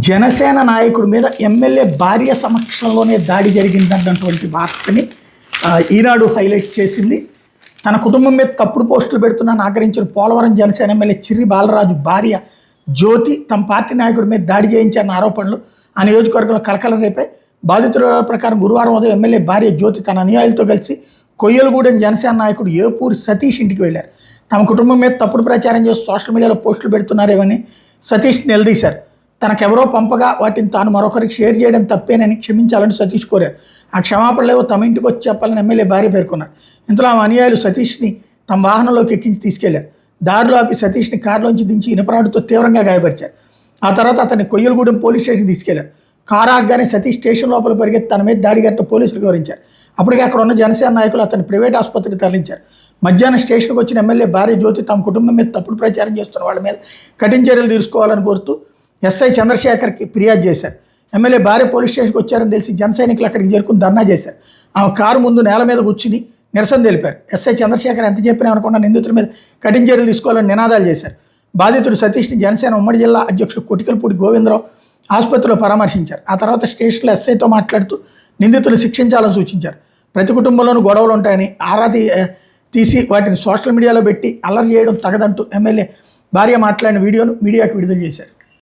జనసేన నాయకుడి మీద ఎమ్మెల్యే భార్య సమక్షంలోనే దాడి జరిగిందన్నటువంటి వార్తని ఈనాడు హైలైట్ చేసింది. తన కుటుంబం మీద తప్పుడు పోస్టులు పెడుతున్నాను ఆగ్రహించిన పోలవరం జనసేన ఎమ్మెల్యే చిర్రి బాలరాజు భార్య జ్యోతి తమ పార్టీ నాయకుడి మీద దాడి చేయించారన్న ఆరోపణలు ఆ నియోజకవర్గంలో కలకలం రేపాయి. బాధితుల ప్రకారం గురువారం ఉదయం ఎమ్మెల్యే భార్య జ్యోతి తన అనుయాయులతో కలిసి కొయ్యలగూడెం జనసేన నాయకుడు ఏపూరి సతీష్ ఇంటికి వెళ్లారు. తమ కుటుంబం మీద తప్పుడు ప్రచారం చేసి సోషల్ మీడియాలో పోస్టులు పెడుతున్నారేమని సతీష్ నిలదీశారు. తనకెవరో పంపగా వాటిని తాను మరొకరికి షేర్ చేయడం తప్పేనని క్షమించాలని సతీష్ కోరారు. ఆ క్షమాపణలేవో తమ ఇంటికి వచ్చి చెప్పాలని ఎమ్మెల్యే భార్య పేర్కొన్నారు. ఇంతలో ఆమె అనుయాయులు సతీష్ని తమ వాహనంలోకి ఎక్కించి తీసుకెళ్లారు. దారిలో ఆపి సతీష్ని కారులోంచి దించి ఇనపరాడుతో తీవ్రంగా గాయపరిచారు. ఆ తర్వాత అతన్ని కొయ్యలగూడెం పోలీస్ స్టేషన్ తీసుకెళ్లారు. కారు ఆగగానే సతీష్ స్టేషన్ లోపల పరిగెత్తి తన మీద దాడి గట్ట పోలీసులు వివరించారు. అప్పటికే అక్కడ ఉన్న జనసేన నాయకులు అతన్ని ప్రైవేట్ ఆసుపత్రికి తరలించారు. మధ్యాహ్నం స్టేషన్కి వచ్చిన ఎమ్మెల్యే భార్య జ్యోతి తమ కుటుంబం మీద తప్పుడు ప్రచారం చేస్తున్న వాళ్ళ మీద కఠిన చర్యలు తీసుకోవాలని కోరుతూ ఎస్ఐ చంద్రశేఖర్కి ఫిర్యాదు చేశారు. ఎమ్మెల్యే భార్య పోలీస్ స్టేషన్కి వచ్చారని తెలిసి జన సైనికులు అక్కడికి చేరుకుని ధర్నా చేశారు. ఆమె కారు ముందు నేల మీద కూర్చుని నిరసన తెలిపారు. ఎస్ఐ చంద్రశేఖర్ ఎంత చెప్పినా అనుకున్న నిందితుల మీద కఠిన చర్యలు తీసుకోవాలని నినాదాలు చేశారు. బాధితుడు సతీష్ని జనసేన ఉమ్మడి జిల్లా అధ్యక్షుడు కొటికలపూడి గోవిందరావు ఆసుపత్రిలో పరామర్శించారు. ఆ తర్వాత స్టేషన్లో ఎస్ఐతో మాట్లాడుతూ నిందితులు శిక్షించాలని సూచించారు. ప్రతి కుటుంబంలోనూ గొడవలు ఉంటాయని ఆరా తీసి వాటిని సోషల్ మీడియాలో పెట్టి అల్లరి చేయడం తగదంటూ ఎమ్మెల్యే భార్య మాట్లాడిన వీడియోను మీడియాకు విడుదల చేశారు.